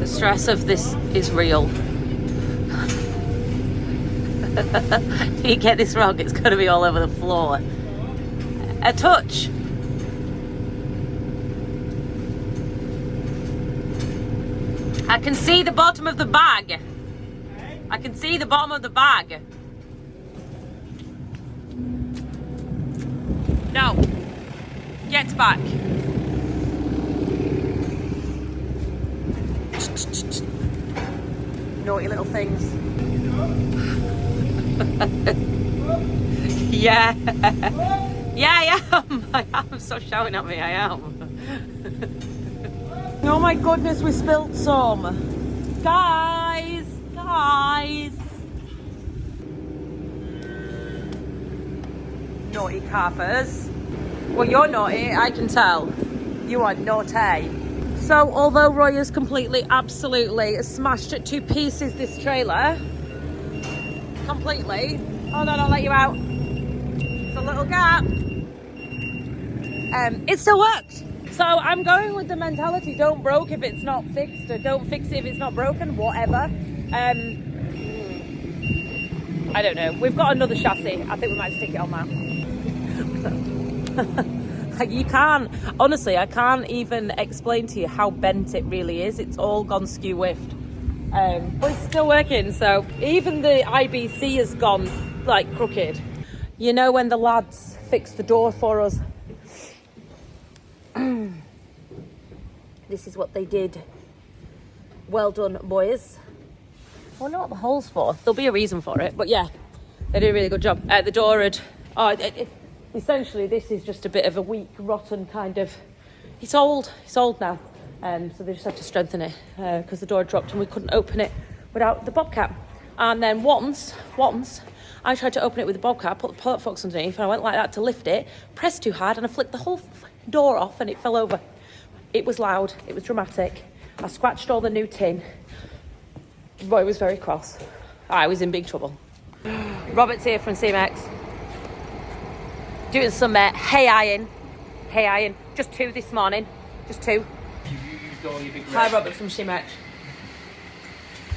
The stress of this is real. If you get this wrong, it's going to be all over the floor. A touch. I can see the bottom of the bag. I can see the bottom of the bag. No. Get back. Naughty little things. Yeah. Yeah, I am. I am. Stop shouting at me. I am. Oh my goodness, we spilled some. Guys. Naughty calfers. Well, you're naughty, I can tell. You are naughty. So, although Roy has completely, absolutely smashed it to pieces this trailer, completely. Hold on, I'll let you out. It's a little gap. It still works. So I'm going with the mentality, don't broke if it's not fixed, or don't fix it if it's not broken, whatever. I don't know. We've got another chassis. I think we might stick it on that. Like, you can't, honestly, I can't even explain to you how bent it really is. It's all gone skew-whiffed. But it's still working, so even the IBC has gone, like, crooked. You know when the lads fixed the door for us? This is what they did. Well done, boys. I wonder what the hole's for. There'll be a reason for it, but yeah, they did a really good job. The door had... essentially, this is just a bit of a weak, rotten kind of... It's old now. So they just had to strengthen it because the door dropped and we couldn't open it without the bobcat. And then once I tried to open it with the bobcat, put the pallet forks underneath, and I went like that to lift it, pressed too hard, and I flicked the whole door off and it fell over. It was loud. It was dramatic. I scratched all the new tin. Roy was very cross. I was in big trouble. Robert's here from CMX. Doing some hay iron. Just 2 this morning. Just 2. Hi, Robert from Shimex.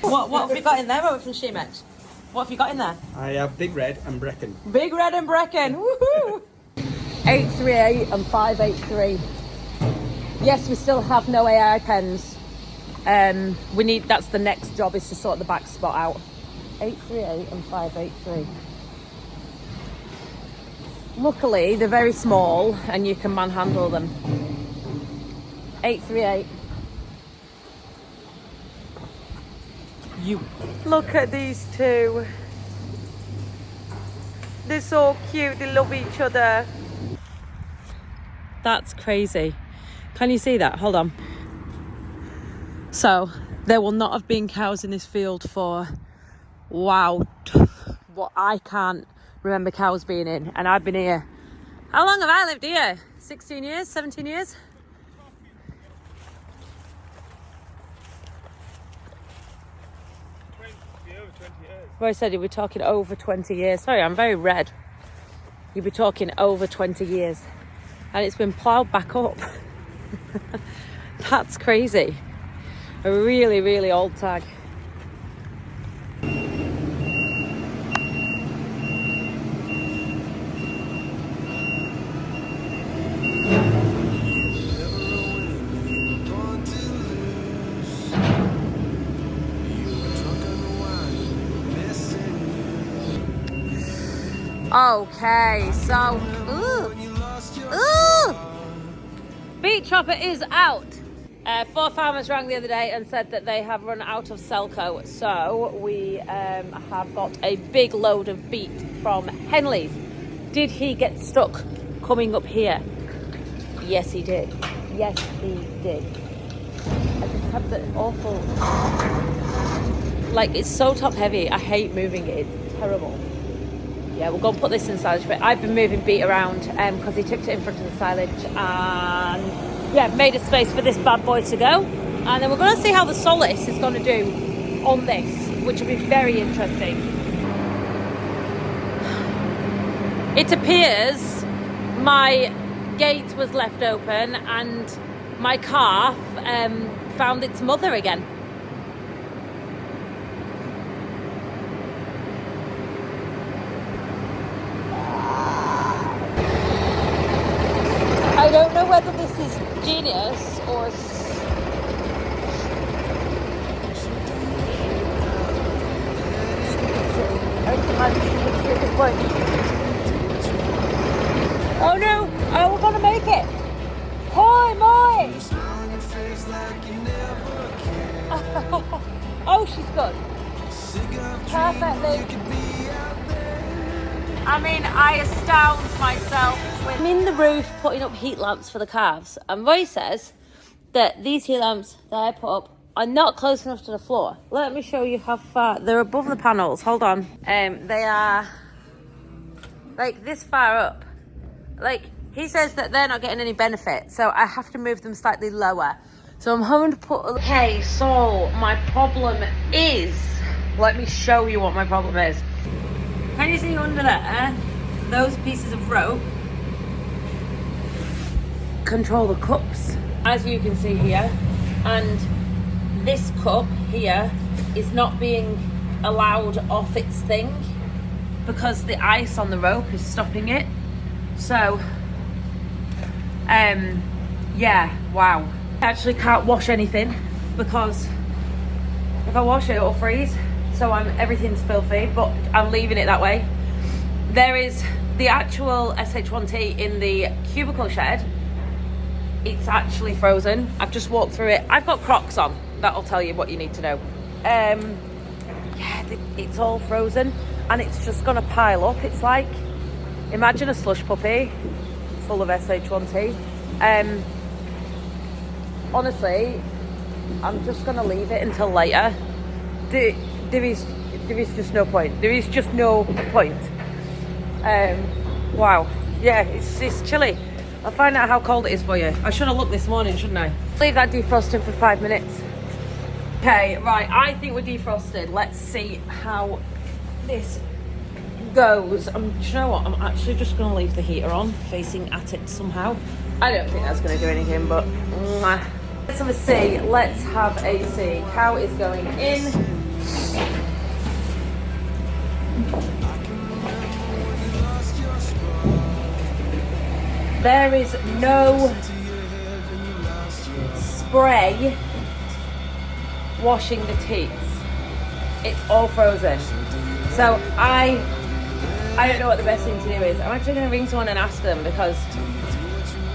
What have you got in there, Robert from Shimex? What have you got in there? I have Big Red and Brecon. Big Red and Brecon. Woohoo! 838 and 583. Yes, we still have no AI pens. We need. That's the next job, is to sort the back spot out. 838 and 583. Luckily, they're very small and you can manhandle them. 838. You look at these two. They're so cute. They love each other. That's crazy. Can you see that? Hold on. So there will not have been cows in this field for, wow, what I can't remember cows being in, and I've been here. How long have I lived here? 16 years, 17 years? Over 20 years. Roy said he'd be talking over 20 years. Sorry, I'm very red. You'd be talking over 20 years. And it's been ploughed back up. That's crazy. A really, really old tag. Okay, so Beat Chopper is out. 4 farmers rang the other day and said that they have run out of Selco, so we have got a big load of beet from Henley's. Did he get stuck coming up here? Yes, he did. Yes, he did. I just have the awful... Like, it's so top heavy. I hate moving it. It's terrible. Yeah, we'll go and put this in the silage bit. I've been moving beet around because he tipped it in front of the silage, and yeah, made a space for this bad boy to go. And then we're going to see how the Solace is going to do on this, which will be very interesting. It appears my gate was left open and my calf found its mother again. whether this is genius or oh no! Oh, we're gonna make it! Hi, Moi! Oh, she's good. Perfectly. I mean, I astound myself with... I'm in the roof putting up heat lamps for the calves, and Roy says that these heat lamps that I put up are not close enough to the floor. Let me show you how far. They're above the panels. Hold on. They are like this far up. Like, he says that they're not getting any benefit, so I have to move them slightly lower. So I'm having to put... Okay, so my problem is... Let me show you what my problem is. Can you see under there? Those pieces of rope control the cups, as you can see here. And this cup here is not being allowed off its thing because the ice on the rope is stopping it. So, yeah, wow. I actually can't wash anything because if I wash it, it'll freeze. So everything's filthy, but I'm leaving it that way. There is the actual SH1T in the cubicle shed. It's actually frozen. I've just walked through it. I've got Crocs on. That'll tell you what you need to know. Yeah, it's all frozen and it's just gonna pile up. It's like, imagine a slush puppy full of SH1T. Honestly, I'm just gonna leave it until later. There is just no point. There is just no point. Wow. Yeah, it's chilly. I'll find out how cold it is for you. I should have looked this morning, shouldn't I? Leave that defrosting for 5 minutes. Okay, right. I think we're defrosted. Let's see how this goes. Do you know what? I'm actually just going to leave the heater on, facing at it somehow. I don't think that's going to do anything, but let's have a see. Let's have a see. Cow is going in. There is no spray washing the teats. It's all frozen. So I don't know what the best thing to do is. I'm actually going to ring someone and ask them because,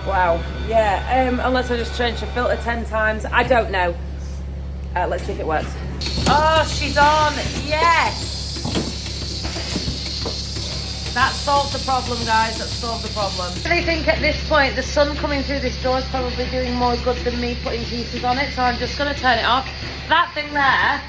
wow, yeah. Unless I just change the filter 10 times, I don't know. Let's see if it works. Oh, she's on. Yes. That solved the problem, guys. That solved the problem. I think at this point, the sun coming through this door is probably doing more good than me putting pieces on it, so I'm just going to turn it off. That thing there,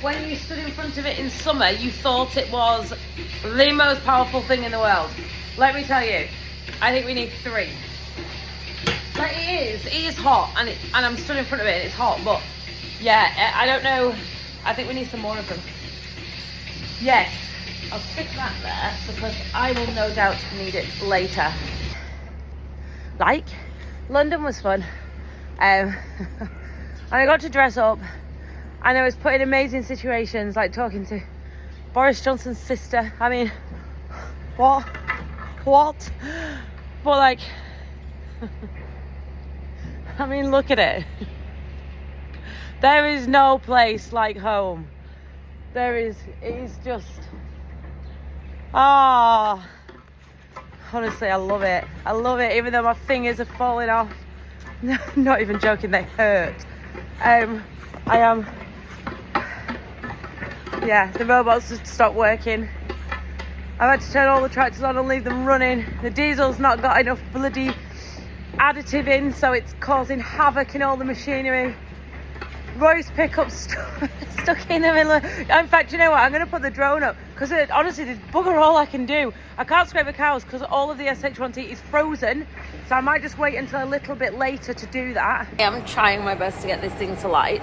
when you stood in front of it in summer, you thought it was the most powerful thing in the world. Let me tell you, I think we need 3. Like, it is hot, and I'm stood in front of it, and it's hot, but yeah, I don't know. I think we need some more of them. Yes. I'll stick that there because I will no doubt need it later. Like, London was fun. And I got to dress up and I was put in amazing situations, like talking to Boris Johnson's sister. I mean, what? But like, I mean, look at it. There is no place like home. It is just... Ah, honestly, I love it. I love it, even though my fingers are falling off. Not even joking, they hurt. Yeah, the robots just stopped working. I've had to turn all the tractors on and leave them running. The diesel's not got enough bloody additive in, so it's causing havoc in all the machinery. Roy's pickup stuck in the middle of... In fact, you know what? I'm going to put the drone up because honestly, there's bugger all I can do. I can't scrape the cows because all of the SH1T is frozen, so I might just wait until a little bit later to do that. I'm trying my best to get this thing to light.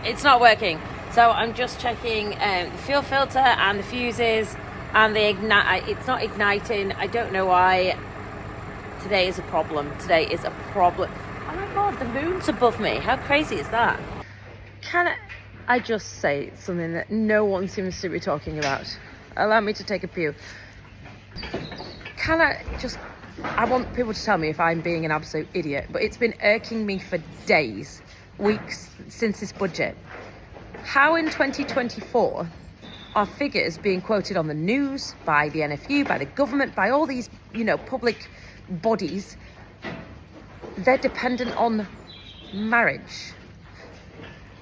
It's not working, so I'm just checking the fuel filter and the fuses and the ignite. It's not igniting. I don't know why. Today is a problem. Oh my god, the moon's above me. How crazy is that? Can I just say something that no one seems to be talking about? Allow me to take a pew. Can I just I want people to tell me if I'm being an absolute idiot, but it's been irking me for days, weeks since this budget. How in 2024 are figures being quoted on the news by the NFU, by the government, by all these, public bodies? They're dependent on marriage.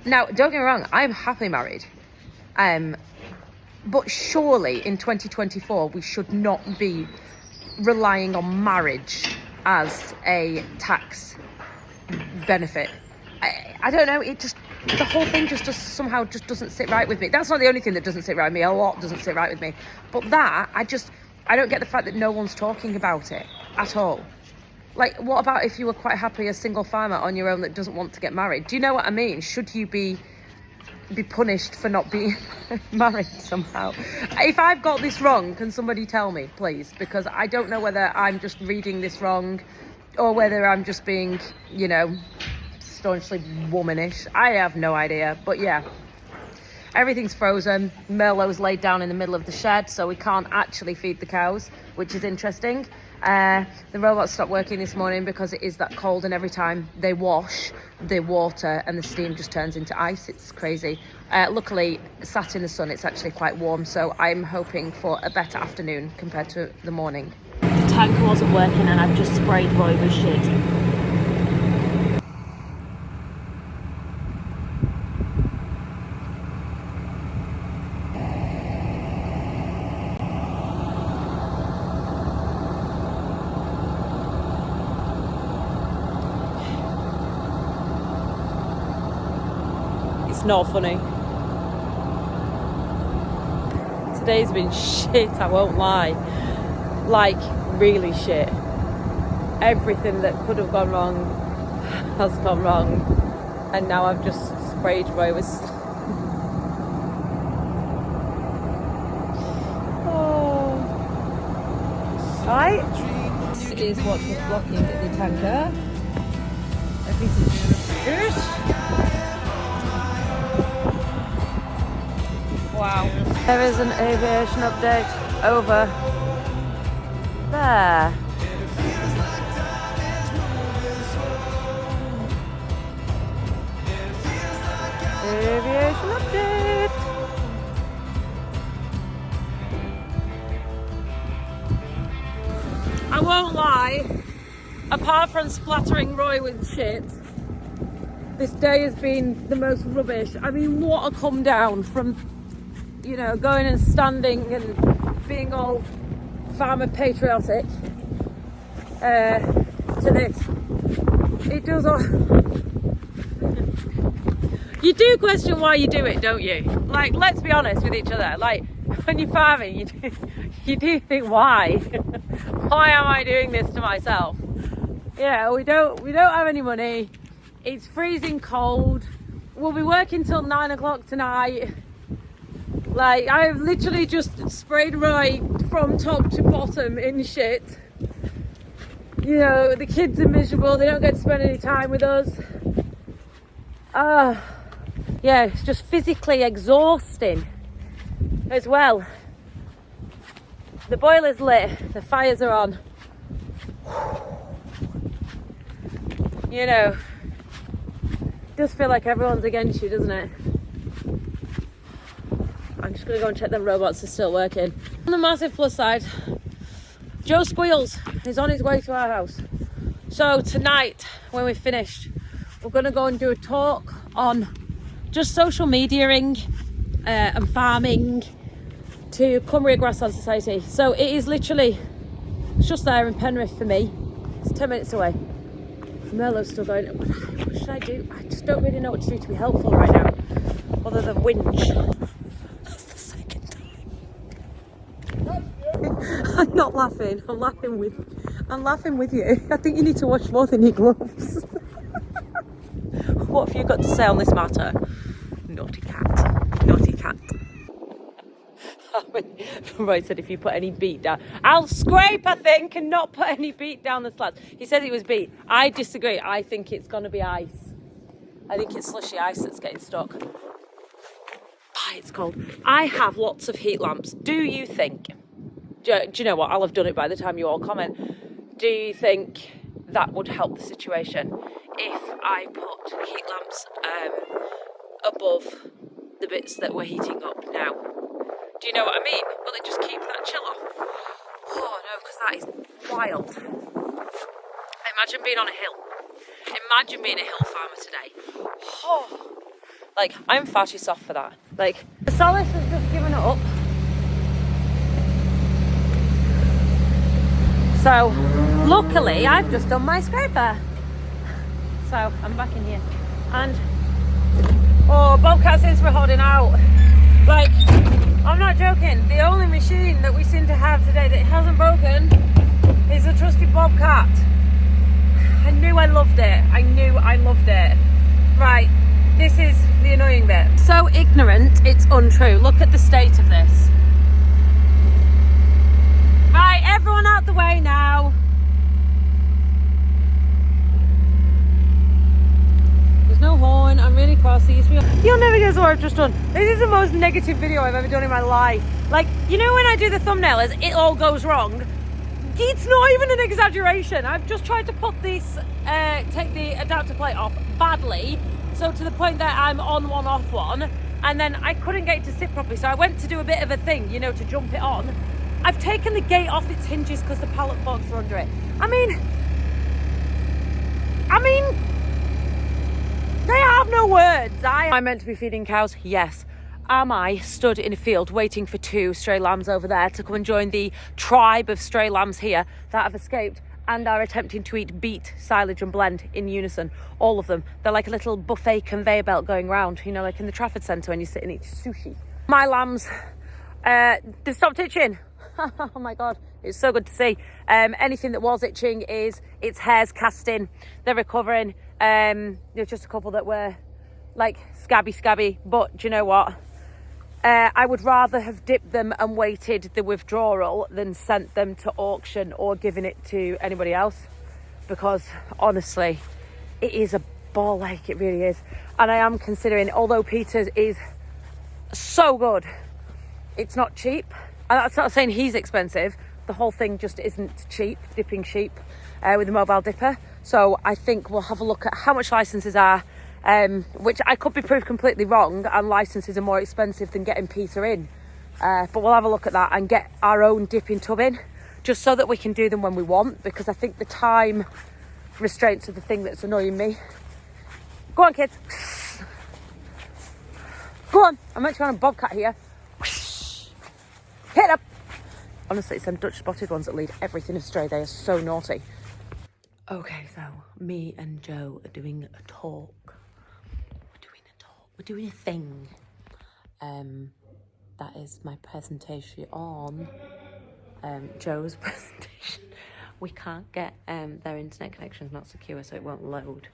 Now, don't get me wrong, I'm happily married. But surely in 2024, we should not be relying on marriage as a tax benefit. I don't know, the whole thing just doesn't sit right with me. That's not the only thing that doesn't sit right with me. A lot doesn't sit right with me. But that, I don't get the fact that no one's talking about it at all. Like, what about if you were quite happy a single farmer on your own that doesn't want to get married? Do you know what I mean? Should you be punished for not being married somehow? If I've got this wrong, can somebody tell me, please? Because I don't know whether I'm just reading this wrong or whether I'm just being, staunchly womanish. I have no idea. But yeah, everything's frozen. Merlot's laid down in the middle of the shed, so we can't actually feed the cows, which is interesting. The robots stopped working this morning because it is that cold, and every time they wash, the water and the steam just turns into ice. It's crazy. Luckily, sat in the sun, it's actually quite warm, so I'm hoping for a better afternoon compared to the morning. The tanker wasn't working and I've just sprayed Roy with shit. It's not funny. Today's been shit, I won't lie. Like, really shit. Everything that could have gone wrong has gone wrong. And now I've just sprayed Roy with... Oh. Right. This is what was blocking the tanker. A piece of dirt. Wow. There is an aviation update over there. Aviation update. I won't lie, apart from splattering Roy with shit, this day has been the most rubbish. I mean, what a come down from, going and standing and being all farmer patriotic to this. It does all... You do question why you do it, don't you? Like, let's be honest with each other. Like, when you're farming, you do think, why? Why am I doing this to myself? We don't have any money. It's freezing cold. We'll be working till 9 o'clock tonight. Like, I've literally just sprayed Roy from top to bottom in shit. The kids are miserable. They don't get to spend any time with us. It's just physically exhausting as well. The boiler's lit. The fires are on. It does feel like everyone's against you, doesn't it? I'm just going to go and check them robots are still working. On the massive plus side, Joe Squeals is on his way to our house. So tonight, when we're finished, we're going to go and do a talk on just social mediaing and farming to Cumbria Grassland Society. So it is literally, it's just there in Penrith for me. It's 10 minutes away. Merlot's still going, what should I do? I just don't really know what to do to be helpful right now, other than whinge. That's the second time. I'm not laughing. I'm laughing with you. I think you need to wash more than your gloves. What have you got to say on this matter? Naughty cat. Naughty cat. Roy said if you put any beet down, I'll scrape, I think, and not put any beet down the slats. He said it was beet. I disagree. I think it's going to be ice. I think it's slushy ice that's getting stuck. It's cold. I have lots of heat lamps. Do you think, do you know what? I'll have done it by the time you all comment. do you think that would help the situation if I put heat lamps above the bits that we're heating up now? Do you know what I mean? Will it just keep that chill off? Oh no, because that is wild. Imagine being on a hill. Imagine being a hill farmer today. Oh, like, I'm far too soft for that. Like, the Solace has just given it up. So, luckily, I've just done my scraper. So, I'm back in here. And, oh, Bobcat seems to be holding out. Like, I'm not joking. The only machine that we seem to have today that hasn't broken is a trusty Bobcat. I knew I loved it. I knew I loved it. Right, this is the annoying bit. So ignorant, it's untrue. Look at the state of this. Right, everyone out the way now. There's no horn. I'm really crossy. You'll never guess what I've just done. This is the most negative video I've ever done in my life. Like, you know when I do the thumbnail as it all goes wrong? It's not even an exaggeration. I've just tried to put this, take the adapter plate off badly. So to the point that I'm on one, off one. And then I couldn't get it to sit properly. So I went to do a bit of a thing, you know, to jump it on. I've taken the gate off its hinges because the pallet forks are under it. I mean, they have no words. I'm meant to be feeding cows, yes. Am I stood in a field waiting for 2 stray lambs over there to come and join the tribe of stray lambs here that have escaped and are attempting to eat beet, silage and blend in unison, all of them. They're like a little buffet conveyor belt going round, you know, like in the Trafford Centre when you sit and eat sushi. My lambs, they've stopped itching. Oh my God, it's so good to see. Anything that was itching is its hair's casting. They're recovering. There's just a couple that were like scabby, but do you know what? I would rather have dipped them and waited the withdrawal than sent them to auction or given it to anybody else, because honestly, it is a ball ache, it really is. And I am considering, although Peter's is so good, it's not cheap. And that's not saying he's expensive. The whole thing just isn't cheap, dipping sheep with a mobile dipper. So I think we'll have a look at how much licenses are, which I could be proved completely wrong, and licenses are more expensive than getting Peter in. But we'll have a look at that and get our own dipping tub in, just so that we can do them when we want, because I think the time restraints are the thing that's annoying me. Go on, kids. Go on. I'm actually on a bobcat here. Hit up. Honestly, it's them Dutch spotted ones that lead everything astray. They are so naughty. Okay, so me and Joe are doing a talk. We're doing a thing. That is my presentation on Joe's presentation. We can't get their internet connection's not secure, so it won't load.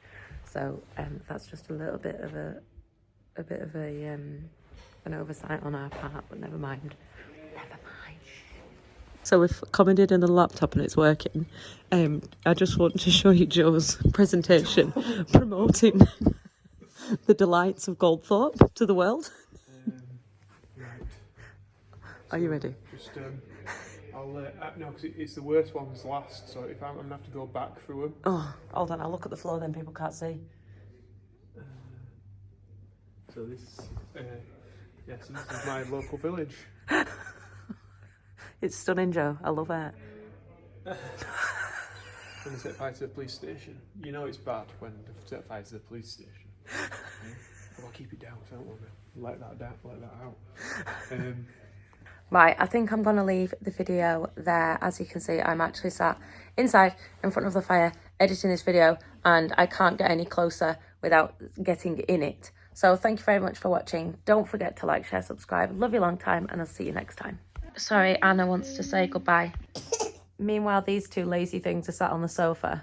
So that's just a little bit of an oversight on our part, but never mind. So we've commented on the laptop and it's working. I just want to show you Joe's presentation promoting the delights of Goldthorpe to the world. Right. Are you ready? Just, I'll no, because it's the worst ones last, so if I'm gonna have to go back through them. Oh, hold on, I'll look at the floor then people can't see. So this, yeah, so this is my local village. It's stunning, Joe. I love it. When they set fire to the police station, you know it's bad when they set fire to the police station. Well, I'll keep it down, so I don't want to let that out. Right, I think I'm going to leave the video there. As you can see, I'm actually sat inside in front of the fire editing this video, and I can't get any closer without getting in it. So thank you very much for watching. Don't forget to like, share, subscribe. Love you long time, and I'll see you next time. Sorry, Anna wants to say goodbye. Meanwhile, these two lazy things are sat on the sofa.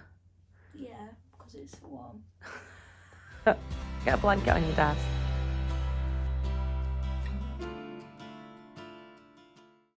Yeah, because it's warm. Get a blanket on your dad's.